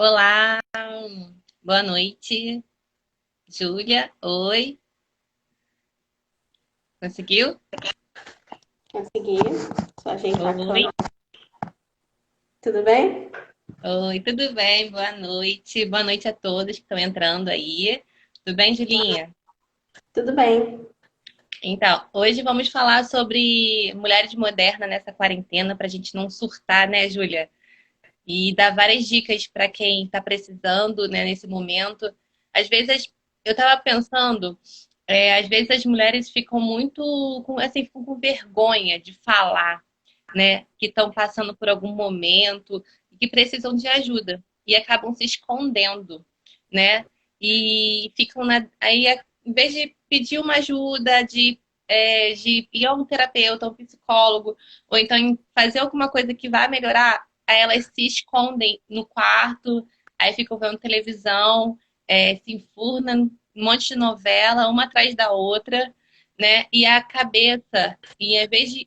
Olá, boa noite, Júlia. Oi, conseguiu? Consegui. Só ajeitar a Oi, câmera. Tudo bem? oi, tudo bem? Boa noite. Boa noite a todos que estão entrando aí. Tudo bem, Julinha? Tudo bem. Então, hoje vamos falar sobre mulheres modernas nessa quarentena para a gente não surtar, né, Júlia? E dar várias dicas para quem está precisando, né, nesse momento. Às vezes, eu estava pensando. Às vezes as mulheres ficam muito assim, ficam com vergonha de falar, né? Que estão passando por algum momento e que precisam de ajuda e acabam se escondendo, né? E ficam aí, em vez de pedir uma ajuda, de ir a um terapeuta, a um psicólogo, ou então em fazer alguma coisa que vai melhorar, aí elas se escondem no quarto, aí ficam vendo televisão, se enfurnam um monte de novela, uma atrás da outra, né? E a cabeça, e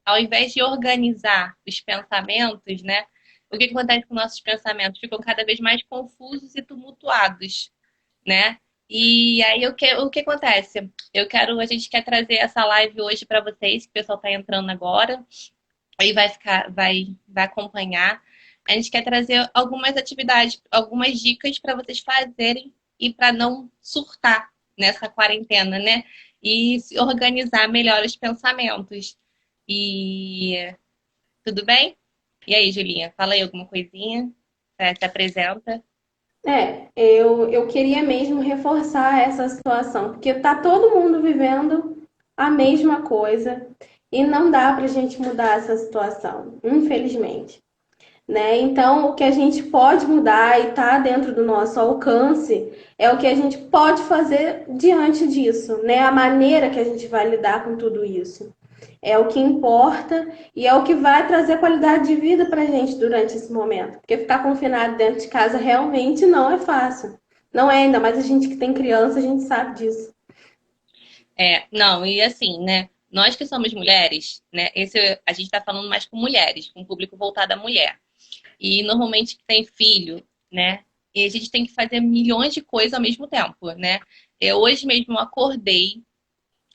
ao invés de organizar os pensamentos, né? O que acontece com nossos pensamentos? Ficam cada vez mais confusos e tumultuados, né? E aí o que acontece? A gente quer trazer essa live hoje para vocês, que o pessoal está entrando agora, aí vai acompanhar. A gente quer trazer algumas atividades, algumas dicas para vocês fazerem e para não surtar nessa quarentena, né? E se organizar melhor os pensamentos. E tudo bem? E aí, Julinha, fala aí alguma coisinha? Se apresenta. Eu queria mesmo reforçar essa situação, porque tá todo mundo vivendo a mesma coisa e não dá pra gente mudar essa situação, infelizmente, né? Então, o que a gente pode mudar e tá dentro do nosso alcance é o que a gente pode fazer diante disso, né? A maneira que a gente vai lidar com tudo isso. É o que importa e é o que vai trazer qualidade de vida para a gente durante esse momento. Porque ficar confinado dentro de casa realmente não é fácil. Não é, ainda mais a gente que tem criança, a gente sabe disso. Não, e assim, né? Nós que somos mulheres, né? A gente está falando mais com mulheres, com um público voltado à mulher. E normalmente tem filho, né? E a gente tem que fazer milhões de coisas ao mesmo tempo, né? Hoje mesmo eu acordei,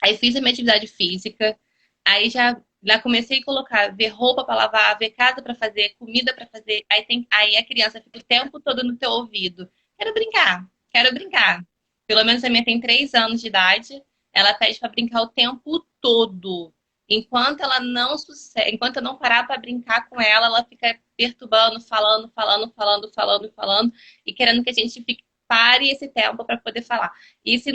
aí fiz a minha atividade física, aí já comecei a colocar, ver roupa para lavar, ver casa para fazer, comida para fazer. Aí a criança fica o tempo todo no teu ouvido. Quero brincar, quero brincar. Pelo menos a minha tem 3 anos de idade, ela pede para brincar o tempo todo. Enquanto eu não parar para brincar com ela, ela fica perturbando, falando, falando, falando, falando, falando, e querendo que a gente pare esse tempo para poder falar. E se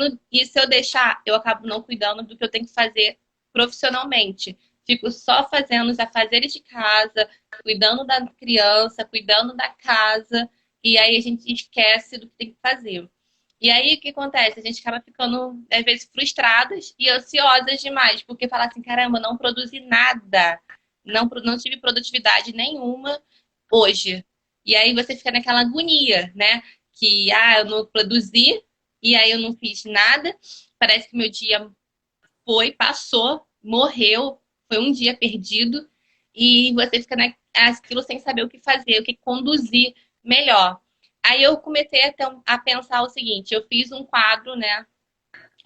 eu deixar, eu acabo não cuidando do que eu tenho que fazer profissionalmente. Fico só fazendo os afazeres de casa, cuidando da criança, cuidando da casa, e aí a gente esquece do que tem que fazer. E aí o que acontece? A gente acaba ficando, às vezes, frustradas e ansiosas demais, porque fala assim: caramba, não produzi nada, não tive produtividade nenhuma hoje. E aí você fica naquela agonia, né? Que, eu não produzi, e aí eu não fiz nada, parece que meu dia passou, morreu, foi um dia perdido, e você fica naquilo sem saber o que fazer, o que conduzir melhor. Aí eu comecei a pensar o seguinte: eu fiz um quadro, né?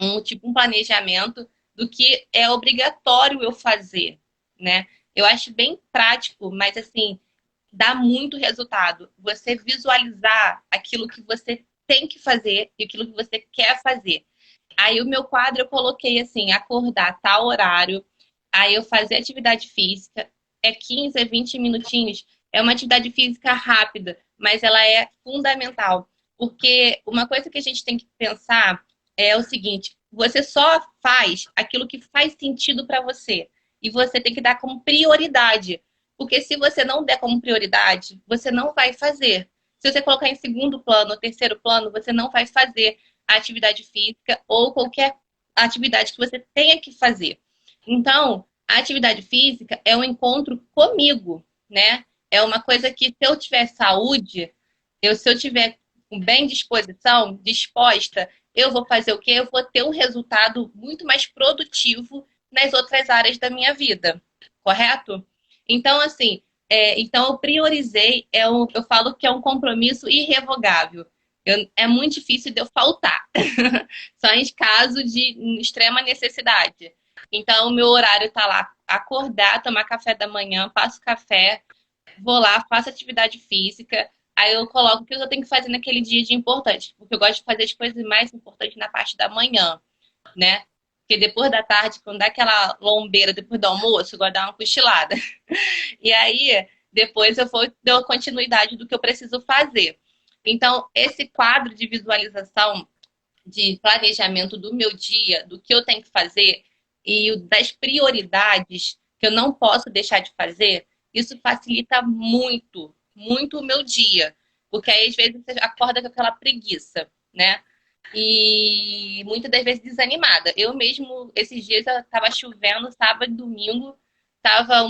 Um planejamento do que é obrigatório eu fazer, né? Eu acho bem prático, mas assim, dá muito resultado. Você visualizar aquilo que você tem que fazer e aquilo que você quer fazer. Aí o meu quadro eu coloquei assim, acordar tal horário, aí eu fazer atividade física, é 15 a 20 minutinhos, é uma atividade física rápida, mas ela é fundamental, porque uma coisa que a gente tem que pensar é o seguinte: você só faz aquilo que faz sentido para você, e você tem que dar como prioridade, porque se você não der como prioridade, você não vai fazer. Se você colocar em segundo plano ou terceiro plano, você não vai fazer a atividade física ou qualquer atividade que você tenha que fazer. Então, a atividade física é um encontro comigo, né? É uma coisa que, se eu tiver saúde, se eu tiver com bem disposição, disposta, eu vou fazer o quê? Eu vou ter um resultado muito mais produtivo nas outras áreas da minha vida, correto? Então, assim, Então, eu priorizei, eu falo que é um compromisso irrevogável. É muito difícil de eu faltar, só em caso de extrema necessidade. Então, o meu horário tá lá, acordar, tomar café da manhã, passo café, vou lá, faço atividade física, aí eu coloco o que eu tenho que fazer naquele dia de importante, porque eu gosto de fazer as coisas mais importantes na parte da manhã, né? Porque depois da tarde, quando dá aquela lombeira depois do almoço, eu gosto de dar uma cochilada. E aí, depois eu vou dar continuidade do que eu preciso fazer. Então, esse quadro de visualização, de planejamento do meu dia, do que eu tenho que fazer e das prioridades que eu não posso deixar de fazer, isso facilita muito, muito o meu dia. Porque aí, às vezes, você acorda com aquela preguiça, né? E muitas das vezes desanimada. Eu mesmo, esses dias, tava chovendo, sábado e domingo,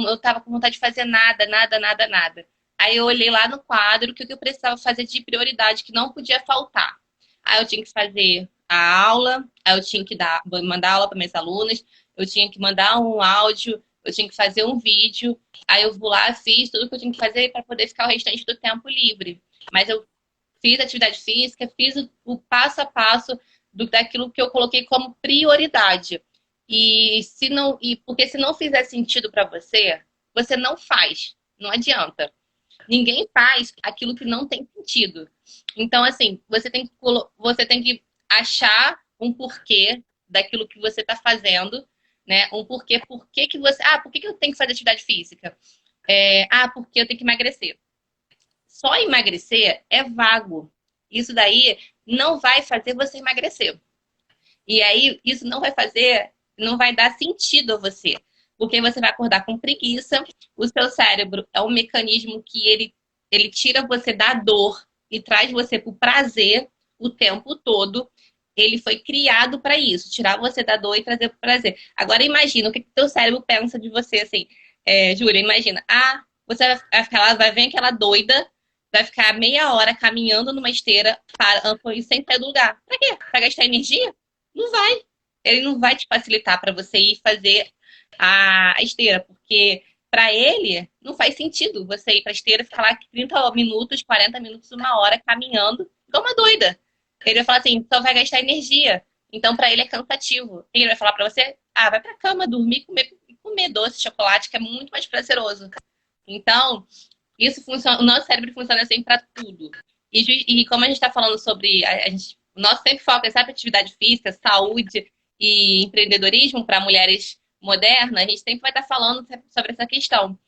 eu tava com vontade de fazer nada, nada, nada, nada. Aí eu olhei lá no quadro o que eu precisava fazer de prioridade, que não podia faltar. Aí eu tinha que fazer a aula, aí eu tinha que mandar aula para minhas alunas, eu tinha que mandar um áudio, eu tinha que fazer um vídeo. Aí eu vou lá, fiz tudo que eu tinha que fazer para poder ficar o restante do tempo livre. Mas eu fiz atividade física, fiz o passo a passo daquilo que eu coloquei como prioridade. Porque se não fizer sentido para você, você não faz. Não adianta. Ninguém faz aquilo que não tem sentido. Então, assim, você tem que achar um porquê daquilo que você está fazendo, né? Um porquê, por que eu tenho que fazer atividade física? Porque eu tenho que emagrecer. Só emagrecer é vago. Isso daí não vai fazer você emagrecer. E aí, isso não vai dar sentido a você. Porque você vai acordar com preguiça, o seu cérebro é um mecanismo que ele tira você da dor e traz você para o prazer o tempo todo. Ele foi criado para isso, tirar você da dor e trazer para o prazer. Agora imagina o que o teu cérebro pensa de você, assim, Júlia, imagina, você vai ficar lá, vai ver aquela doida, vai ficar meia hora caminhando numa esteira sem sair do lugar. Pra quê? Pra gastar energia? Não vai. Ele não vai te facilitar para você ir fazer a esteira, porque para ele não faz sentido você ir para a esteira, ficar lá 30 minutos, 40 minutos, uma hora caminhando, igual uma doida. Ele vai falar assim, só vai gastar energia. Então, para ele é cansativo. Ele vai falar para você, vai para cama, dormir, comer doce, chocolate, que é muito mais prazeroso. Então, isso funciona, o nosso cérebro funciona assim para tudo. E como a gente está falando sobre, o nosso sempre foca em atividade física, saúde e empreendedorismo para mulheres modernas, a gente sempre vai estar falando sobre essa questão.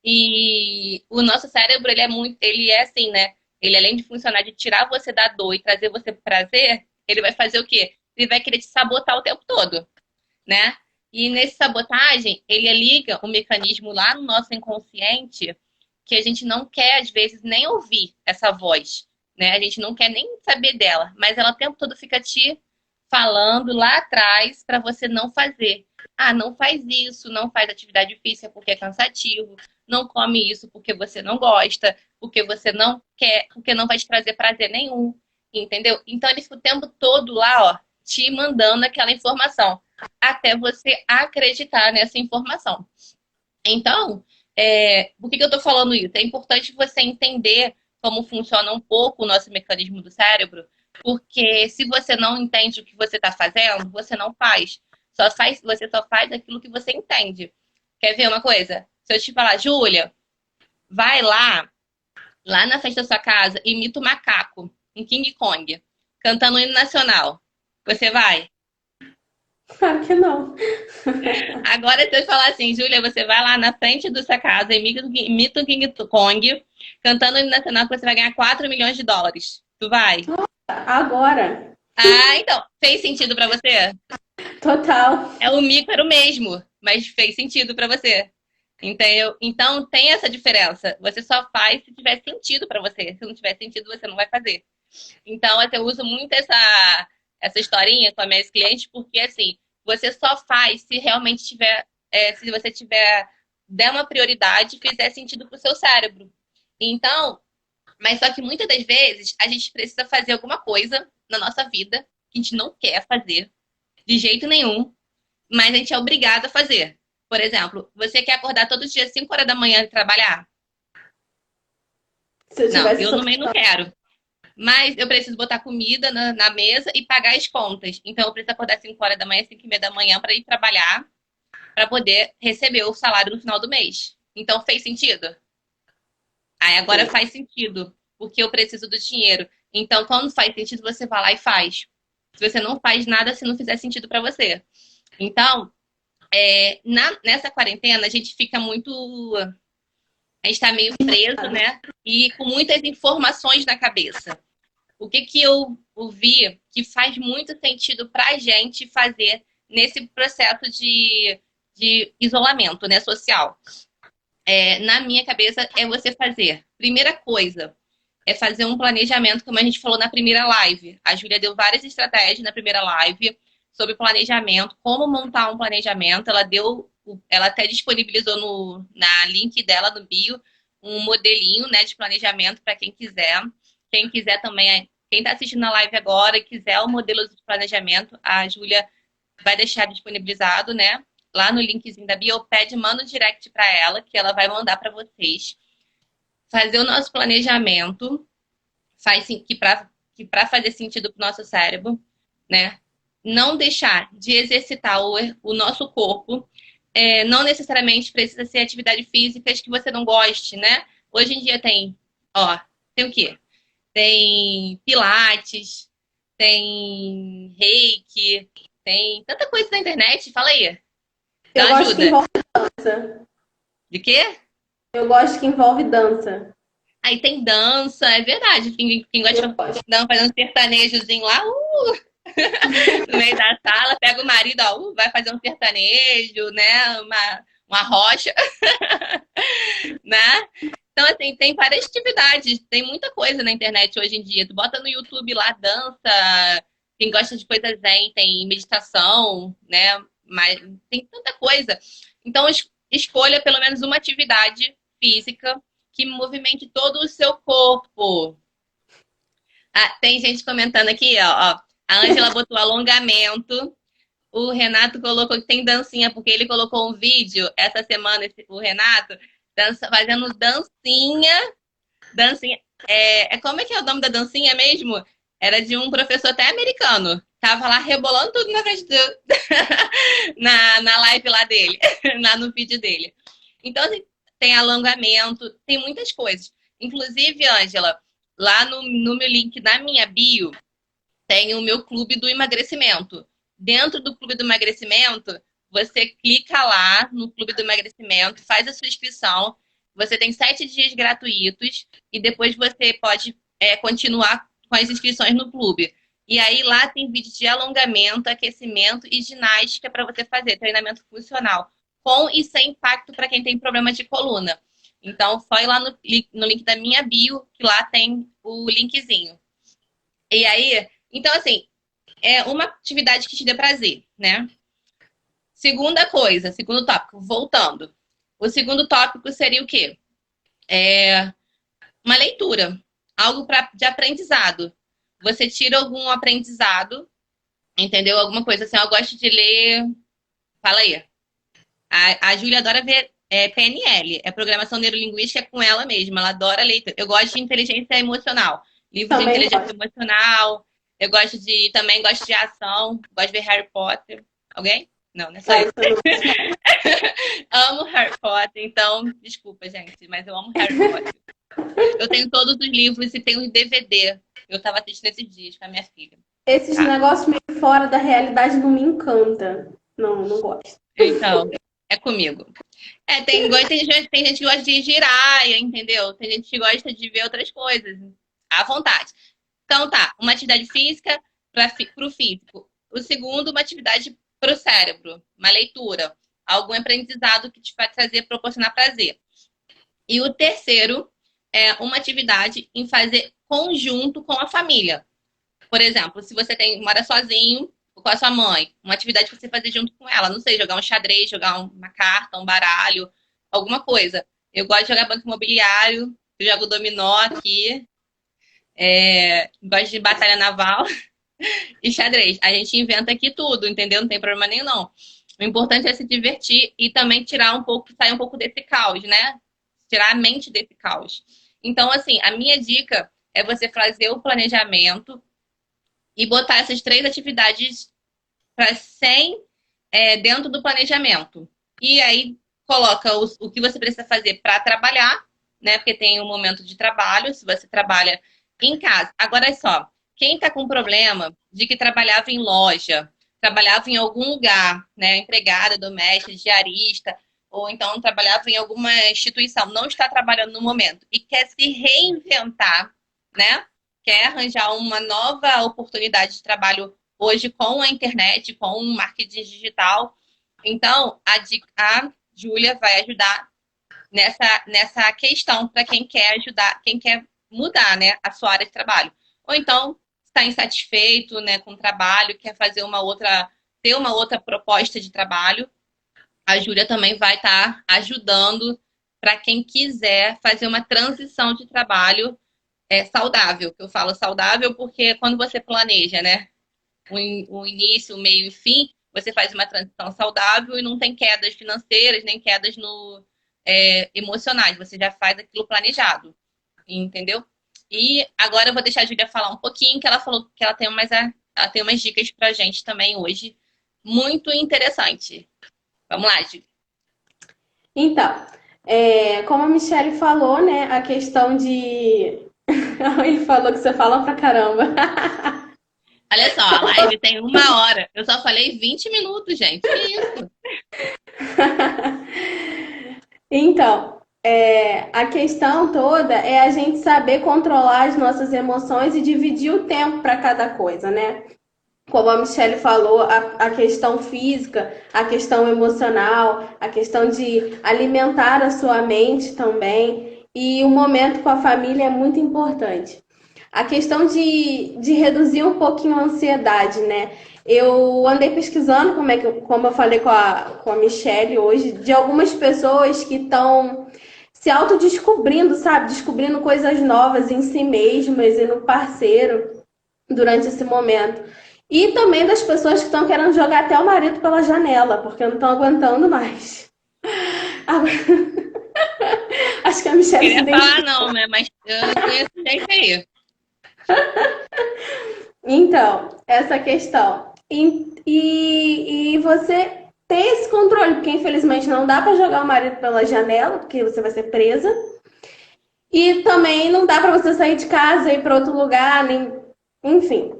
E o nosso cérebro, ele é assim, né? Ele, além de funcionar de tirar você da dor e trazer você para prazer, ele vai fazer o quê? Ele vai querer te sabotar o tempo todo, né? E nessa sabotagem, ele liga um mecanismo lá no nosso inconsciente que a gente não quer, às vezes, nem ouvir essa voz, né? A gente não quer nem saber dela, mas ela o tempo todo fica te falando lá atrás para você não fazer. Não faz isso, não faz atividade física porque é cansativo, não come isso porque você não gosta, porque você não quer, porque não vai te trazer prazer nenhum, entendeu? Então ele fica o tempo todo lá, ó, te mandando aquela informação, até você acreditar nessa informação. Então, por que eu tô falando isso? É importante você entender como funciona um pouco o nosso mecanismo do cérebro, porque se você não entende o que você está fazendo, você não faz. Você só faz aquilo que você entende. Quer ver uma coisa? Se eu te falar, Júlia, vai lá na frente da sua casa, imita o macaco, um King Kong, cantando o hino nacional. Você vai? Claro que não. Agora, se eu falar assim, Júlia, você vai lá na frente da sua casa, imita o King Kong, cantando o hino nacional, que você vai ganhar 4 milhões de dólares. Tu vai? Agora, Então, fez sentido pra você? total. O mico era o mesmo, mas fez sentido pra você. Entendeu? Então tem essa diferença. Você só faz se tiver sentido pra você. Se não tiver sentido, você não vai fazer. Então, eu uso muito essa historinha com as minhas clientes, porque assim, você só faz se realmente tiver, se você der uma prioridade e fizer sentido pro seu cérebro. Então, mas só que muitas das vezes a gente precisa fazer alguma coisa na nossa vida que a gente não quer fazer de jeito nenhum, mas a gente é obrigado a fazer. Por exemplo, você quer acordar todos os dias às 5 horas da manhã e trabalhar? Se eu Não, tivesse eu essa também não quero. Mas eu preciso botar comida na mesa e pagar as contas. Então eu preciso acordar 5 horas da manhã, 5 e meia da manhã para ir trabalhar, para poder receber o salário no final do mês. Então fez sentido? Aí agora opção. faz sentido, porque eu preciso do dinheiro. Então, quando faz sentido, você vai lá e faz. Se você não faz nada se não fizer sentido para você. Então, nessa quarentena, a gente fica muito. A gente tá meio preso, né? E com muitas informações na cabeça. O que que eu ouvi que faz muito sentido pra gente fazer nesse processo de isolamento, né, social? Na minha cabeça, é você fazer. Primeira coisa, é fazer um planejamento, como a gente falou na primeira live. A Júlia deu várias estratégias na primeira live sobre planejamento, como montar um planejamento. Ela até disponibilizou na link dela no bio um modelinho, né, de planejamento para quem quiser. Quem quiser também, quem está assistindo na live agora e quiser o modelo de planejamento, a Júlia vai deixar disponibilizado, né? Lá no linkzinho da bio, pede, manda um direct para ela, que ela vai mandar para vocês. Fazer o nosso planejamento faz que para fazer sentido para o nosso cérebro, né? Não deixar de exercitar o nosso corpo. Não necessariamente precisa ser atividade físicas que você não goste, né? Hoje em dia tem o quê? Tem pilates, tem reiki, tem tanta coisa na internet. Fala aí, Eu dá gosto que ajuda. envolve dança. De quê? Eu gosto que envolve dança. Aí tem dança, é verdade. Quem gosta Eu de gosto. fazer um sertanejozinho lá, no meio da sala, pega o marido, vai fazer um sertanejo, né? Uma rocha, né? Então, assim, tem várias atividades, tem muita coisa na internet hoje em dia. Tu bota no YouTube lá, dança, quem gosta de coisas zen, tem meditação, né? Mas tem tanta coisa. Então, escolha pelo menos uma atividade física que movimente todo o seu corpo. Tem gente comentando aqui, ó. A Ângela botou alongamento. O Renato colocou que tem dancinha, porque ele colocou um vídeo essa semana, o Renato, fazendo dancinha. Dancinha. Como é que é o nome da dancinha mesmo? Era de um professor até americano. Tava lá rebolando tudo na frente na live lá dele, lá no vídeo dele. Então, assim, tem alongamento, tem muitas coisas. Inclusive, Ângela, lá no meu link na minha bio, tem o meu clube do emagrecimento. Dentro do clube do emagrecimento, você clica lá no clube do emagrecimento, faz a sua inscrição. Você tem 7 dias gratuitos e depois você pode continuar com as inscrições no clube. E aí lá tem vídeos de alongamento, aquecimento e ginástica para você fazer, treinamento funcional, com e sem impacto para quem tem problema de coluna. Então, só ir lá no link da minha bio, que lá tem o linkzinho. E aí, então assim, é uma atividade que te dê prazer, né? Segunda coisa, segundo tópico, voltando. O segundo tópico seria o quê? Uma leitura, algo de aprendizado. Você tira algum aprendizado, entendeu? Alguma coisa assim, eu gosto de ler. Fala aí. A Júlia adora ver PNL, é Programação Neurolinguística, é com ela mesma, ela adora leitura. Eu gosto de inteligência emocional, livro de Também inteligência gosto. emocional. Eu também gosto de ação, gosto de ver Harry Potter. Alguém? Não, não é só Ah, eu. isso eu não gosto. Amo Harry Potter, então, desculpa, gente, mas eu amo Harry Potter. Eu tenho todos os livros e tenho um DVD. Eu tava assistindo esses dias com a minha filha. Esses Tá? negócios meio fora da realidade não me encanta. Não, não gosto. Então, é comigo. Tem gente que gosta de girar, entendeu? Tem gente que gosta de ver outras coisas. À vontade. Então tá, uma atividade física para o físico. O segundo, uma atividade para o cérebro, uma leitura, algum aprendizado que te vai proporcionar prazer. E o terceiro é uma atividade em fazer conjunto com a família. Por exemplo, se você mora sozinho ou com a sua mãe, uma atividade que você fazer junto com ela, não sei, jogar um xadrez, jogar uma carta, um baralho, alguma coisa. Eu gosto de jogar banco imobiliário, eu jogo dominó aqui, gosto de batalha naval e xadrez. A gente inventa aqui tudo, entendeu? Não tem problema nenhum, não. O importante é se divertir e também sair um pouco desse caos, né? Tirar a mente desse caos. Então, assim, a minha dica é você fazer o planejamento e botar essas 3 atividades para 100 dentro do planejamento. E aí coloca o que você precisa fazer para trabalhar, né? Porque tem um momento de trabalho, se você trabalha em casa. Agora é só, quem está com problema de que trabalhava em loja, trabalhava em algum lugar, né? Empregada, doméstica, diarista, ou então trabalhava em alguma instituição, não está trabalhando no momento e quer se reinventar, né? Quer arranjar uma nova oportunidade de trabalho hoje com a internet, com o marketing digital. Então, a Júlia vai ajudar nessa questão para quem quer ajudar, quem quer mudar, né, a sua área de trabalho. Ou então, está insatisfeito, né, com o trabalho, quer fazer ter uma outra proposta de trabalho. A Júlia também vai estar ajudando para quem quiser fazer uma transição de trabalho saudável. Eu falo saudável porque quando você planeja, né, o início, o meio e o fim, você faz uma transição saudável e não tem quedas financeiras, nem quedas emocionais. Você já faz aquilo planejado, entendeu? E agora eu vou deixar a Júlia falar um pouquinho, que ela falou que ela tem umas dicas pra gente também hoje. Muito interessante. Vamos lá, Júlia. Então, como a Michelle falou, né, a questão de... Ele falou que você fala pra caramba. Olha só, a live tem 1 hora. Eu só falei 20 minutos, gente. Que isso? Então, a questão toda é a gente saber controlar as nossas emoções e dividir o tempo para cada coisa, né? Como a Michelle falou, a questão física, a questão emocional, a questão de alimentar a sua mente também. E o momento com a família é muito importante. A questão de reduzir um pouquinho a ansiedade, né? Eu andei pesquisando, como eu falei com a Michelle hoje, de algumas pessoas que estão se autodescobrindo, sabe? Descobrindo coisas novas em si mesmas e no parceiro durante esse momento. E também das pessoas que estão querendo jogar até o marido pela janela, porque não estão aguentando mais. Acho que a Não Michelle se queria falar identifica. não, né? Mas eu conheço gente aí. Então, essa questão. E você ter esse controle, porque infelizmente não dá para jogar o marido pela janela, porque você vai ser presa. E também não dá para você sair de casa e ir para outro lugar, nem... enfim.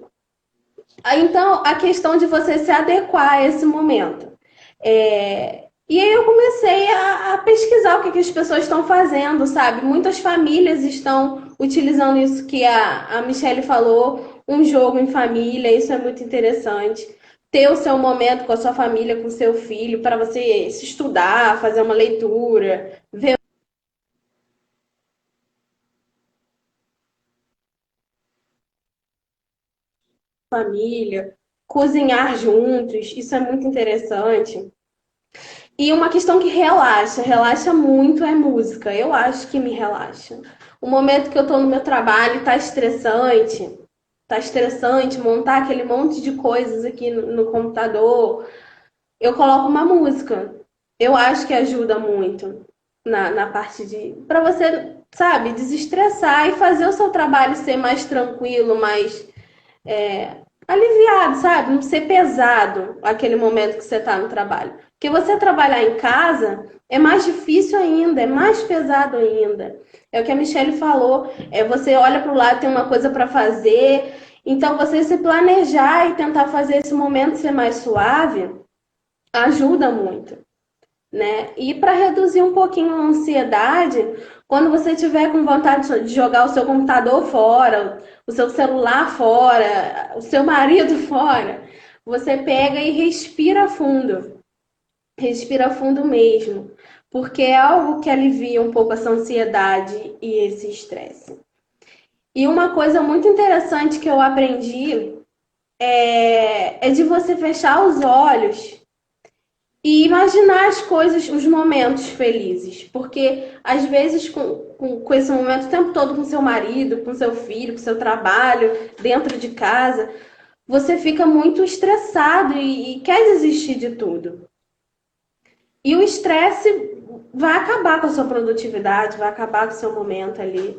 Então, a questão de você se adequar a esse momento. E aí eu comecei a pesquisar o que as pessoas estão fazendo, sabe? Muitas famílias estão utilizando isso que a Michelle falou, um jogo em família, isso é muito interessante. Ter o seu momento com a sua família, com o seu filho, para você se estudar, fazer uma leitura, ver a família, cozinhar juntos, isso é muito interessante. E uma questão que relaxa muito é música. Eu acho que me relaxa. O momento que eu tô no meu trabalho tá estressante montar aquele monte de coisas aqui no computador. Eu coloco uma música. Eu acho que ajuda muito na parte de, para você, sabe, desestressar e fazer o seu trabalho ser mais tranquilo, mais aliviado, sabe? Não ser pesado aquele momento que você está no trabalho. Porque você trabalhar em casa é mais difícil ainda, é mais pesado ainda. É o que a Michelle falou. Você olha para o lado, tem uma coisa para fazer. Então, você se planejar e tentar fazer esse momento ser mais suave ajuda muito, né? E para reduzir um pouquinho a ansiedade, quando você tiver com vontade de jogar o seu computador fora, o seu celular fora, o seu marido fora, você pega e respira fundo. Respira fundo mesmo, porque é algo que alivia um pouco essa ansiedade e esse estresse. E uma coisa muito interessante que eu aprendi é de você fechar os olhos e imaginar as coisas, os momentos felizes. Porque, às vezes, com esse momento o tempo todo com seu marido, com seu filho, com seu trabalho, dentro de casa, você fica muito estressado e quer desistir de tudo. E o estresse vai acabar com a sua produtividade, vai acabar com o seu momento ali.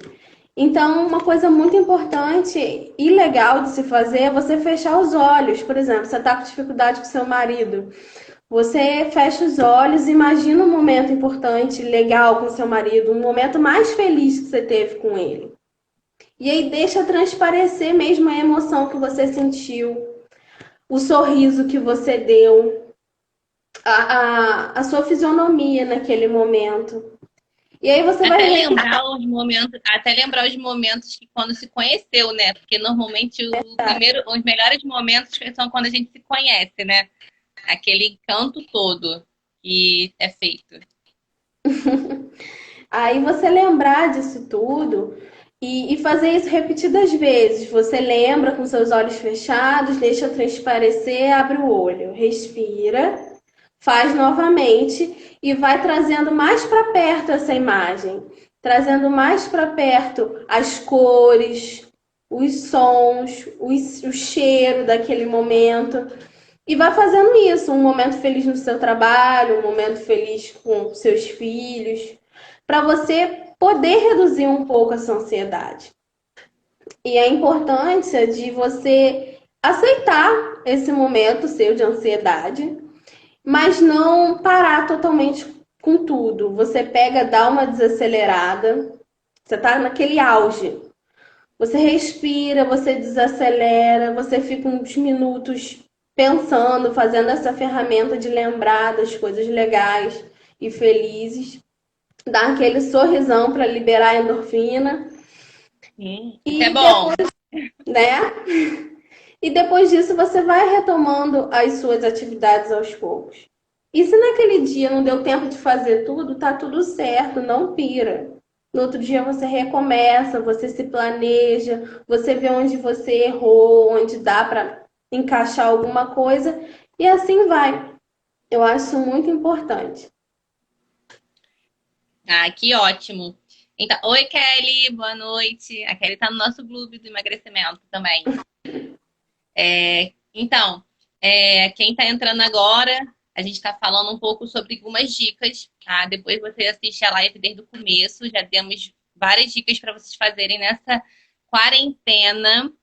Então, uma coisa muito importante e legal de se fazer é você fechar os olhos. Por exemplo, você está com dificuldade com seu marido. Você fecha os olhos, imagina um momento importante, legal com seu marido, um momento mais feliz que você teve com ele. E aí deixa transparecer mesmo a emoção que você sentiu, o sorriso que você deu, a sua fisionomia naquele momento. E aí você vai Até lembrar os momentos que quando se conheceu, né? Porque normalmente os melhores momentos são quando a gente se conhece, né? Aquele encanto todo que é feito. Aí você lembrar disso tudo e fazer isso repetidas vezes. Você lembra com seus olhos fechados, deixa transparecer, abre o olho, respira, faz novamente e vai trazendo mais para perto essa imagem, trazendo mais para perto as cores, os sons, o cheiro daquele momento. E vai fazendo isso, um momento feliz no seu trabalho, um momento feliz com seus filhos, para você poder reduzir um pouco essa ansiedade. E a importância de você aceitar esse momento seu de ansiedade, mas não parar totalmente com tudo. Você pega, dá uma desacelerada, você está naquele auge. Você respira, você desacelera, você fica uns minutos pensando, fazendo essa ferramenta de lembrar das coisas legais e felizes, dar aquele sorrisão para liberar a endorfina. Isso é bom. Depois, né? E depois disso você vai retomando as suas atividades aos poucos. E se naquele dia não deu tempo de fazer tudo, tá tudo certo, não pira. No outro dia você recomeça, você se planeja, você vê onde você errou, onde dá para encaixar alguma coisa e assim vai. Eu acho muito importante. Ah, que ótimo. Então, oi, Kelly, boa noite. A Kelly tá no nosso clube do emagrecimento também. Então, quem está entrando agora, a gente está falando um pouco sobre algumas dicas, tá? Depois você assiste a live desde o começo, já temos várias dicas para vocês fazerem nessa quarentena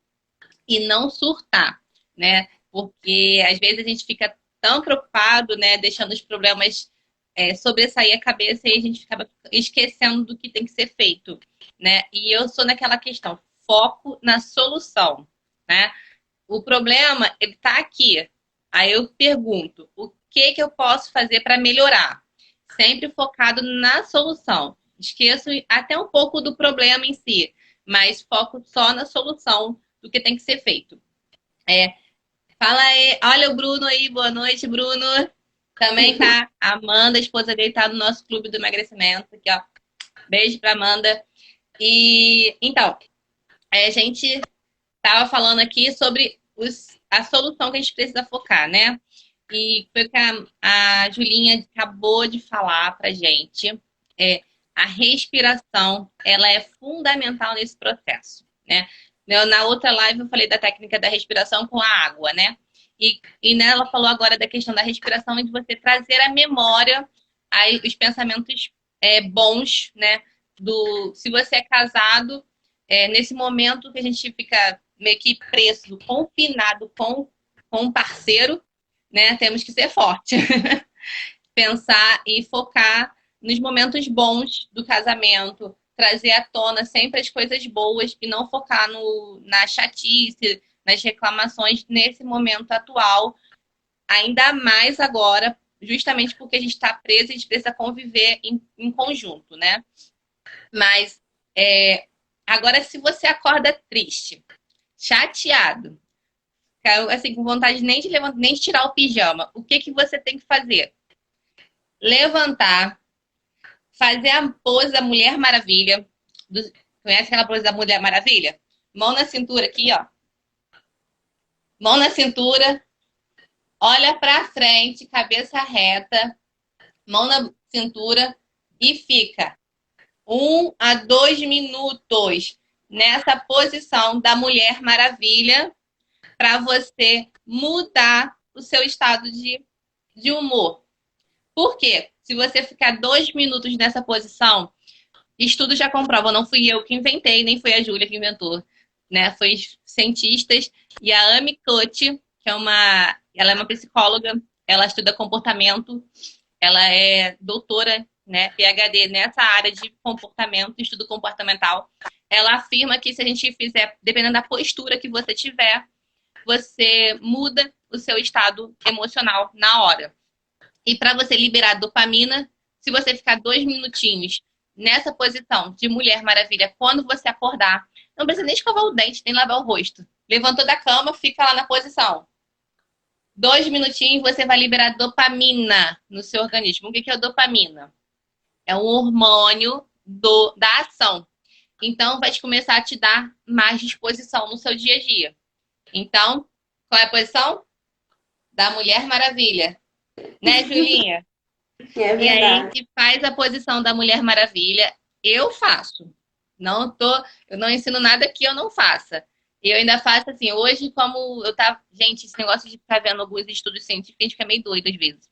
e não surtar, né? Porque às vezes a gente fica tão preocupado, né? Deixando os problemas sobressair a cabeça e a gente acaba esquecendo do que tem que ser feito, né? E eu sou naquela questão, foco na solução, né? O problema, ele tá aqui. Aí eu pergunto, o que que eu posso fazer para melhorar? Sempre focado na solução. Esqueço até um pouco do problema em si, mas foco só na solução do que tem que ser feito. Fala aí, olha o Bruno aí, boa noite, Bruno. Também tá a Amanda, a esposa dele, tá no nosso clube do emagrecimento. Aqui, ó. Beijo pra Amanda. E então, a gente tava falando aqui sobre a solução que a gente precisa focar, né? E foi o que a Julinha acabou de falar pra gente. A respiração, ela é fundamental nesse processo, né? Na outra live eu falei da técnica da respiração com a água, né? E ela falou agora da questão da respiração e de você trazer à memória aí, os pensamentos bons, né? Se você é casado, nesse momento que a gente fica meio que preso, confinado com um parceiro, né? Temos que ser forte. Pensar e focar nos momentos bons do casamento, trazer à tona sempre as coisas boas e não focar na chatice, nas reclamações nesse momento atual, ainda mais agora, justamente porque a gente está preso e a gente precisa conviver em conjunto, né? Mas agora, se você acorda triste, chateado, assim, com vontade nem de levantar, nem de tirar o pijama, o que que você tem que fazer? Levantar, fazer a pose da Mulher Maravilha. Conhece aquela pose da Mulher Maravilha? Mão na cintura aqui, ó. Mão na cintura, olha para frente, cabeça reta, mão na cintura e fica 1 a 2 minutos nessa posição da Mulher Maravilha para você mudar o seu estado de humor. Por quê? Se você ficar 2 minutos nessa posição, estudos já comprovam, não fui eu que inventei, nem foi a Júlia que inventou, né? Foi cientistas e a Amy Cuddy, ela é uma psicóloga, ela estuda comportamento, ela é doutora, né, PhD nessa área de comportamento, estudo comportamental. Ela afirma que se a gente fizer, dependendo da postura que você tiver, você muda o seu estado emocional na hora. E para você liberar dopamina, se você ficar 2 minutinhos nessa posição de Mulher Maravilha, quando você acordar, não precisa nem escovar o dente, nem lavar o rosto. Levantou da cama, fica lá na posição. 2 minutinhos, você vai liberar dopamina no seu organismo. O que é a dopamina? É um hormônio da ação. Então, vai começar a te dar mais disposição no seu dia a dia. Então, qual é a posição? Da Mulher Maravilha. Né, Julinha? É E aí, a verdade. gente faz a posição da Mulher Maravilha. Eu faço. Eu não ensino nada que eu não faça. E eu ainda faço assim, hoje, como eu tava. Gente, esse negócio de ficar vendo alguns estudos científicos, a gente fica meio doido às vezes.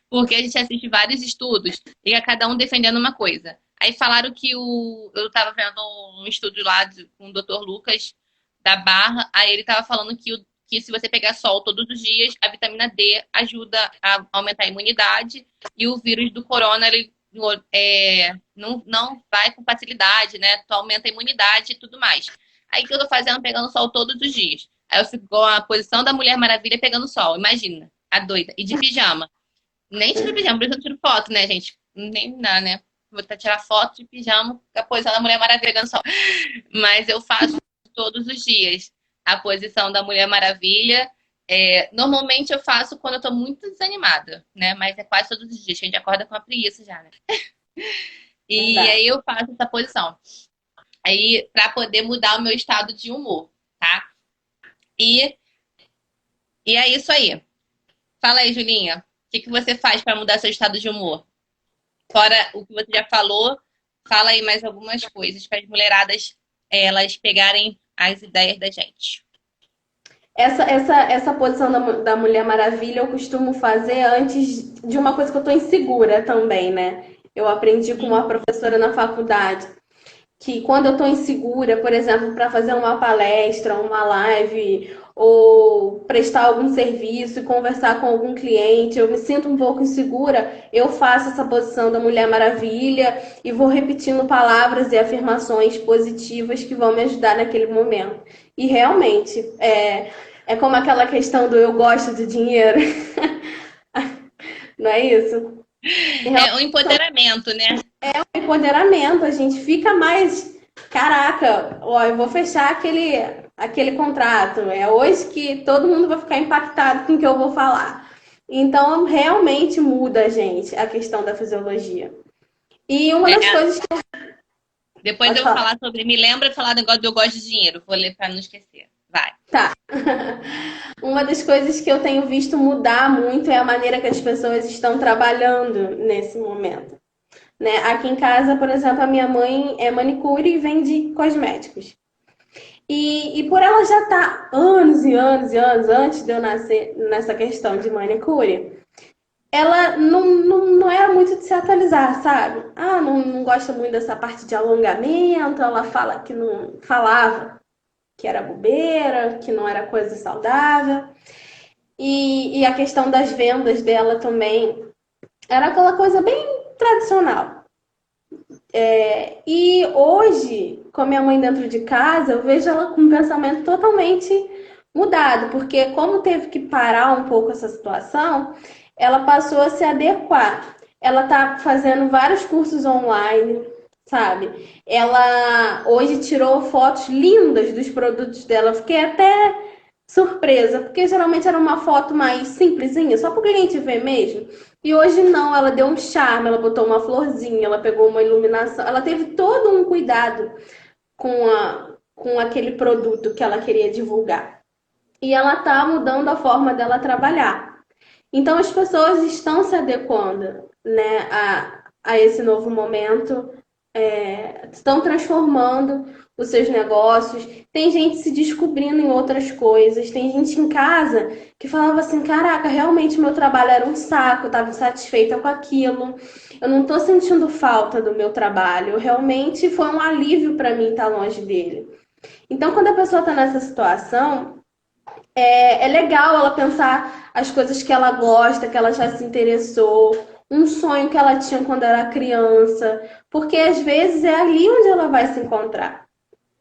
Porque a gente assiste vários estudos e é cada um defendendo uma coisa. Aí falaram que eu tava vendo um estudo lá com o Dr. Lucas da Barra, aí ele tava falando que se você pegar sol todos os dias, a vitamina D ajuda a aumentar a imunidade e o vírus do corona, ele não vai com facilidade, né? Tu aumenta a imunidade e tudo mais. Aí o que eu tô fazendo? Pegando sol todos os dias. Aí eu fico com a posição da Mulher Maravilha pegando sol, imagina, a doida. E de pijama. Nem tiro pijama, por isso eu tiro foto, né, gente? Nem dá, né? Vou tirar foto de pijama com a posição da Mulher Maravilha pegando sol. Mas eu faço todos os dias a posição da Mulher Maravilha. Normalmente eu faço quando eu tô muito desanimada, né? Mas é quase todos os dias, que a gente acorda com a preguiça já, né? E Verdade. aí eu faço essa posição. Aí, pra poder mudar o meu estado de humor, tá? E, e é isso aí. Fala aí, Julinha. O que você faz para mudar seu estado de humor? Fora o que você já falou, fala aí mais algumas coisas para as mulheradas elas pegarem as ideias da gente. Essa posição da Mulher Maravilha eu costumo fazer antes de uma coisa que eu tô insegura também, né? Eu aprendi com uma professora na faculdade que quando eu tô insegura, por exemplo, para fazer uma palestra, uma live ou prestar algum serviço e conversar com algum cliente, eu me sinto um pouco insegura, eu faço essa posição da Mulher Maravilha e vou repetindo palavras e afirmações positivas que vão me ajudar naquele momento. E realmente, é como aquela questão do eu gosto de dinheiro, não é isso? É o empoderamento, né? Empoderamento, a gente fica mais, caraca, ó, eu vou fechar aquele contrato. É hoje que todo mundo vai ficar impactado com o que eu vou falar. Então, realmente muda, gente, a questão da fisiologia. E uma das É, coisas que depois pode eu vou falar. falar sobre. Me lembra de falar do negócio do eu gosto de dinheiro. Vou ler para não esquecer. Vai. Tá. Uma das coisas que eu tenho visto mudar muito é a maneira que as pessoas estão trabalhando nesse momento. Né? Aqui em casa, por exemplo, a minha mãe é manicure e vende cosméticos. E por ela já estar anos e anos e anos antes de eu nascer nessa questão de manicure, ela não era muito de se atualizar, sabe? Ah, não gosta muito dessa parte de alongamento, ela fala que não falava que era bobeira, que não era coisa saudável. E a questão das vendas dela também era aquela coisa bem tradicional. E hoje, com a minha mãe dentro de casa, eu vejo ela com um pensamento totalmente mudado, porque como teve que parar um pouco essa situação, ela passou a se adequar. Ela tá fazendo vários cursos online, sabe? Ela hoje tirou fotos lindas dos produtos dela. Fiquei até surpresa, porque geralmente era uma foto mais simplesinha, só para o cliente ver mesmo. E hoje não, ela deu um charme, ela botou uma florzinha, ela pegou uma iluminação, ela teve todo um cuidado com aquele produto que ela queria divulgar. E ela tá mudando a forma dela trabalhar. Então as pessoas estão se adequando, né, a esse novo momento estão transformando os seus negócios, tem gente se descobrindo em outras coisas, tem gente em casa que falava assim, caraca, realmente meu trabalho era um saco, eu estava insatisfeita com aquilo, eu não estou sentindo falta do meu trabalho, realmente foi um alívio para mim estar longe dele. Então, quando a pessoa está nessa situação, é legal ela pensar as coisas que ela gosta, que ela já se interessou, um sonho que ela tinha quando era criança, porque às vezes é ali onde ela vai se encontrar,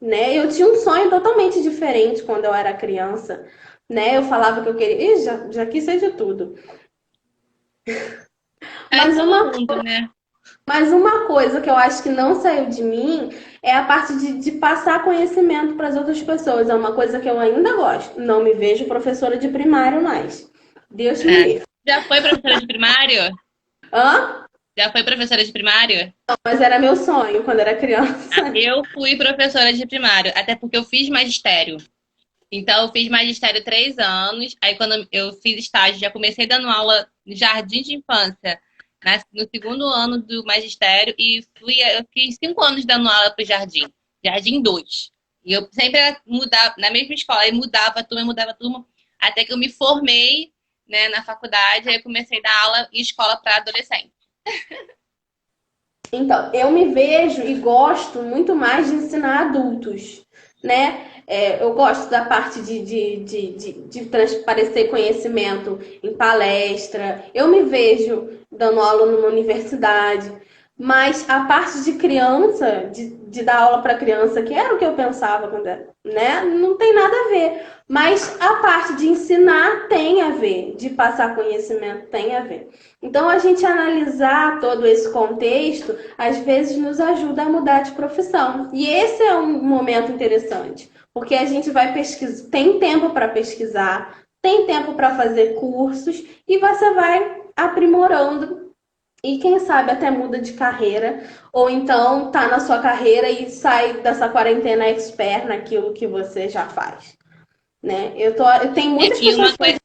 né? Eu tinha um sonho totalmente diferente quando eu era criança, né? Eu falava que eu queria, ih, já quis ser de tudo. É Mas todo uma, mundo, né? mas uma coisa que eu acho que não saiu de mim é a parte de passar conhecimento para as outras pessoas. É uma coisa que eu ainda gosto. Não me vejo professora de primário mais. Deus me É. livre. Já foi professora de primário? Hã? Já foi professora de primário? Mas era meu sonho quando era Ah, criança. eu fui professora de primário, até porque eu fiz magistério. Então, eu fiz magistério 3 anos. Aí, quando eu fiz estágio, já comecei dando aula no jardim de infância, no segundo ano do magistério. E eu fiz 5 anos dando aula para o jardim, jardim 2. E eu sempre mudava, na mesma escola, e mudava a turma, até que eu me formei, né, na faculdade. Aí, eu comecei a dar aula em escola para adolescente. Então, eu me vejo e gosto muito mais de ensinar adultos, né? Eu gosto da parte de transparecer conhecimento em palestra. Eu me vejo dando aula numa universidade. Mas a parte de criança, de dar aula para criança, que era o que eu pensava quando era, né? Não tem nada a ver. Mas a parte de ensinar tem a ver, de passar conhecimento tem a ver. Então, a gente analisar todo esse contexto, às vezes nos ajuda a mudar de profissão. E esse é um momento interessante, porque a gente vai pesquisar, tem tempo para pesquisar, tem tempo para fazer cursos e você vai aprimorando e quem sabe até muda de carreira, ou então tá na sua carreira e sai dessa quarentena expert naquilo que você já faz, né? Eu tenho É, muitas e pessoas uma que eu coisa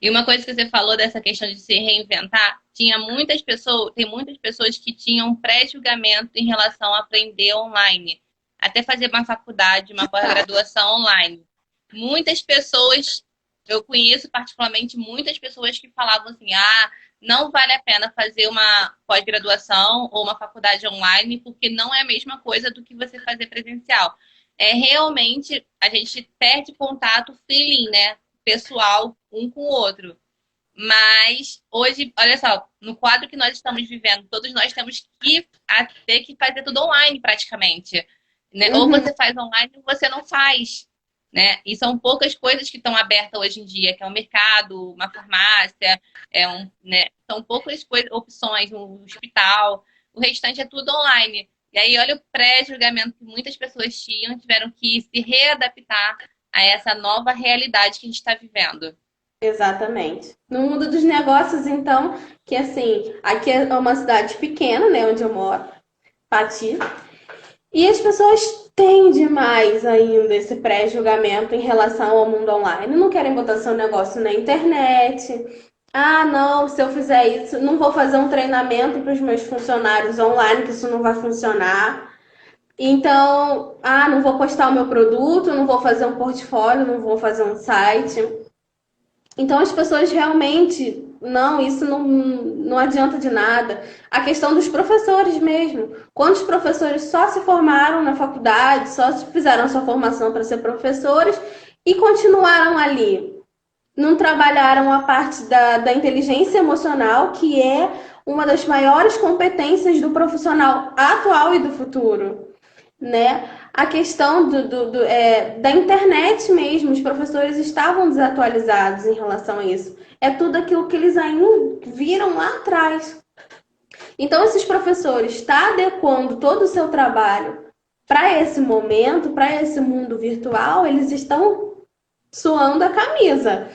e uma coisa que você falou dessa questão de se reinventar, tem muitas pessoas que tinham pré-julgamento em relação a aprender online, até fazer uma faculdade, uma pós-graduação online. Muitas pessoas, eu conheço particularmente muitas pessoas que falavam assim: ah, não vale a pena fazer uma pós-graduação ou uma faculdade online, porque não é a mesma coisa do que você fazer presencial. É realmente a gente perde contato feeling, né? Pessoal um com o outro. Mas hoje, olha só, no quadro que nós estamos vivendo, todos nós temos que ter que fazer tudo online praticamente. Né? Ou Uhum, você faz online ou você não faz. Né? E são poucas coisas que estão abertas hoje em dia, que é um mercado, uma farmácia, né? São poucas opções, um hospital. O restante é tudo online. E aí, olha o pré-julgamento que muitas pessoas tinham, tiveram que se readaptar a essa nova realidade que a gente está vivendo. exatamente. No mundo dos negócios, então, que assim, aqui é uma cidade pequena, né, onde eu moro, Pati, e as pessoas têm demais ainda esse pré-julgamento em relação ao mundo online. Não querem botar seu negócio na internet. Ah, não, se eu fizer isso, não vou fazer um treinamento para os meus funcionários online, que isso não vai funcionar. Então, não vou postar o meu produto, não vou fazer um portfólio, não vou fazer um site. Então as pessoas realmente, não, isso não adianta de nada. A questão dos professores mesmo. Quantos professores só se formaram na faculdade, só fizeram sua formação para ser professores e continuaram ali? Não trabalharam a parte da inteligência emocional, que é uma das maiores competências do profissional atual e do futuro, né? A questão da internet mesmo, os professores estavam desatualizados em relação a isso. É tudo aquilo que eles ainda viram lá atrás. Então, esses professores estão adequando todo o seu trabalho para esse momento, para esse mundo virtual, eles estão suando a camisa,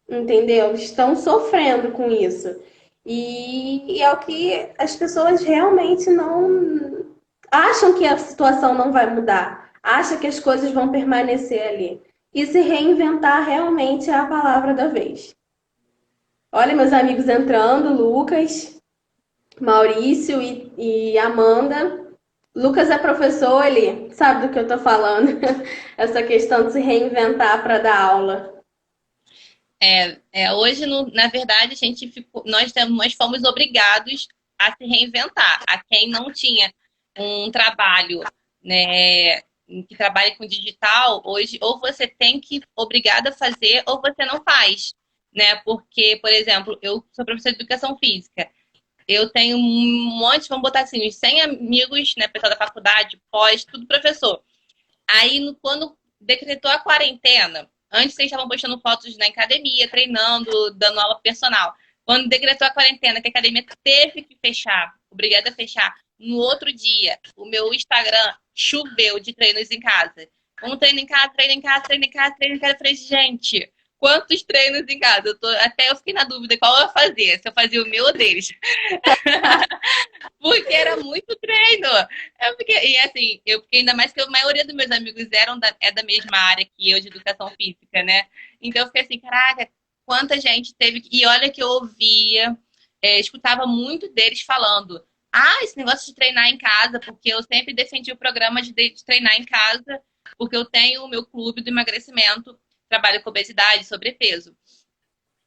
entendeu? Estão sofrendo com isso. E é o que as pessoas realmente não acham que a situação não vai mudar, acham que as coisas vão permanecer ali. E se reinventar realmente é a palavra da vez. Olha, meus amigos entrando, Lucas. Maurício e Amanda. Lucas é professor, ele sabe do que eu tô falando. Essa questão de se reinventar para dar aula. Hoje, na verdade, a gente ficou, nós fomos obrigados a se reinventar. A quem não tinha um trabalho, né, que trabalha com digital, hoje ou você tem que obrigado a fazer ou você não faz, né? Porque, por exemplo, eu sou professora de educação física. Eu tenho um monte, vamos botar assim, uns 100 amigos, né, pessoal da faculdade, pós, tudo professor. Aí, quando decretou a quarentena, antes vocês estavam postando fotos na academia, treinando, dando aula personal. Quando decretou a quarentena, que a academia teve que fechar, obrigada a fechar, no outro dia, o meu Instagram choveu de treinos em casa. Um treino em casa, treino em casa, treino em casa, treino em casa. Eu falei, gente, quantos treinos em casa? Até eu fiquei na dúvida qual eu ia fazer, se eu fazia o meu ou deles. Porque era muito treino. E assim, eu fiquei ainda mais que a maioria dos meus amigos é da mesma área que eu, de educação física, né? Então eu fiquei assim, caraca, quanta gente teve. E olha que eu ouvia, escutava muito deles falando. Ah, esse negócio de treinar em casa, porque eu sempre defendi o programa de treinar em casa, porque eu tenho o meu clube do emagrecimento, trabalho com obesidade, sobrepeso.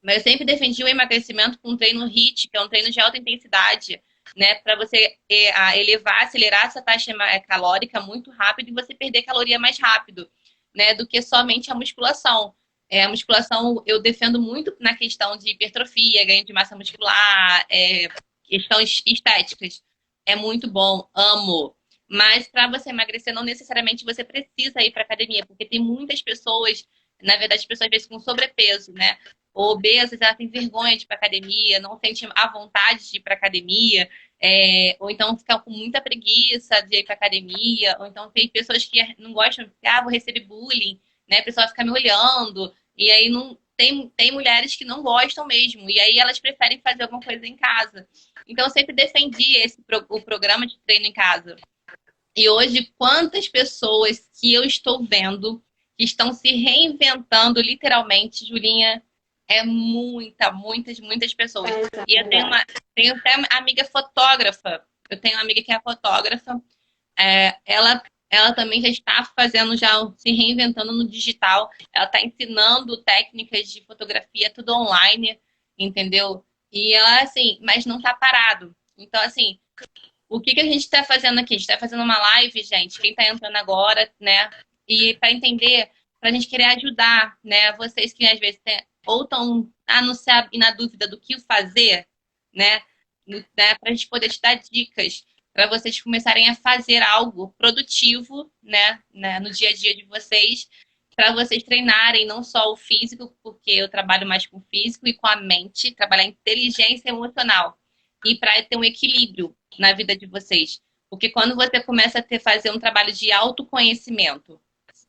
Mas eu sempre defendi o emagrecimento com um treino HIIT, que é um treino de alta intensidade, né? Para você elevar, acelerar essa taxa calórica muito rápido e você perder caloria mais rápido, né? Do que somente a musculação. A musculação eu defendo muito na questão de hipertrofia, ganho de massa muscular, questões estéticas. É muito bom, amo. Mas para você emagrecer, não necessariamente você precisa ir para academia, porque tem muitas pessoas, na verdade, as pessoas às vezes com sobrepeso, né? Obesas, ela tem vergonha de ir para academia, não sente a vontade de ir para academia, ou então fica com muita preguiça de ir para academia, ou então tem pessoas que não gostam, vou receber bullying, né? A pessoa fica me olhando, e aí não tem mulheres que não gostam mesmo, e aí elas preferem fazer alguma coisa em casa. Então eu sempre defendi o programa de treino em casa. E hoje, quantas pessoas que eu estou vendo que estão se reinventando literalmente, Julinha, muitas pessoas. E eu tenho até uma amiga fotógrafa. Eu tenho uma amiga que é fotógrafa. Ela também já está fazendo, já se reinventando no digital. Ela está ensinando técnicas de fotografia, tudo online, entendeu? E ela, assim, mas não está parado. Então, assim, o que a gente está fazendo aqui? A gente está fazendo uma live, gente, quem está entrando agora, né? E para entender, para a gente querer ajudar, né? Vocês que às vezes ou estão não sabem na dúvida do que fazer, né? Para a gente poder te dar dicas, para vocês começarem a fazer algo produtivo, né? No dia a dia de vocês, para vocês treinarem não só o físico, porque eu trabalho mais com o físico e com a mente, trabalhar a inteligência emocional e para ter um equilíbrio na vida de vocês. Porque quando você começa a fazer um trabalho de autoconhecimento,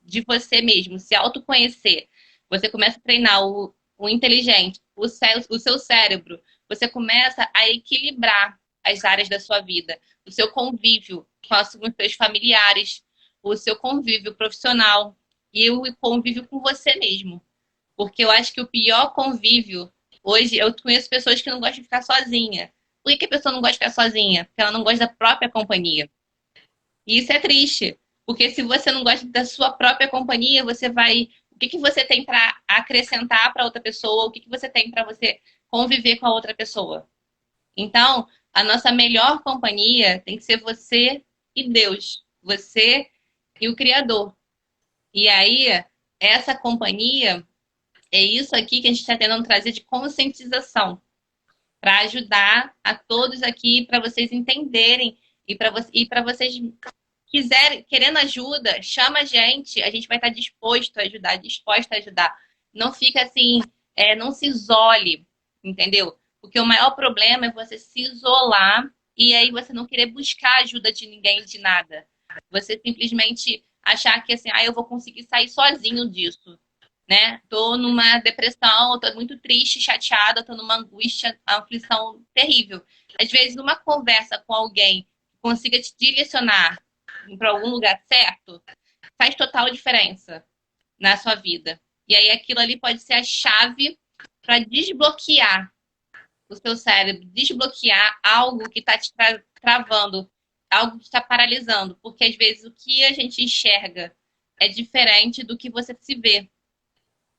de você mesmo, se autoconhecer, você começa a treinar o inteligente, o seu cérebro, você começa a equilibrar as áreas da sua vida, o seu convívio com os seus familiares, o seu convívio profissional e o convívio com você mesmo. Porque eu acho que o pior convívio, hoje, eu conheço pessoas que não gostam de ficar sozinha. Por que a pessoa não gosta de ficar sozinha? Porque ela não gosta da própria companhia. E isso é triste. Porque se você não gosta da sua própria companhia, você vai. O que você tem para acrescentar para outra pessoa? O que você tem para você conviver com a outra pessoa? Então, a nossa melhor companhia tem que ser você e Deus. Você e o Criador. E aí, essa companhia é isso aqui que a gente está tentando trazer de conscientização para ajudar a todos aqui, para vocês entenderem e para vocês querendo ajuda, chama a gente vai estar disposto a ajudar, disposta a ajudar. Não fica assim, não se isole, entendeu? Porque o maior problema é você se isolar e aí você não querer buscar ajuda de ninguém, de nada. Você simplesmente achar que assim, eu vou conseguir sair sozinho disso, né? Tô numa depressão, tô muito triste, chateada, tô numa angústia, aflição terrível. Às vezes, numa conversa com alguém que consiga te direcionar para algum lugar certo, faz total diferença na sua vida. E aí aquilo ali pode ser a chave para desbloquear, o seu cérebro desbloquear algo que está te travando, algo que está paralisando, porque às vezes o que a gente enxerga é diferente do que você se vê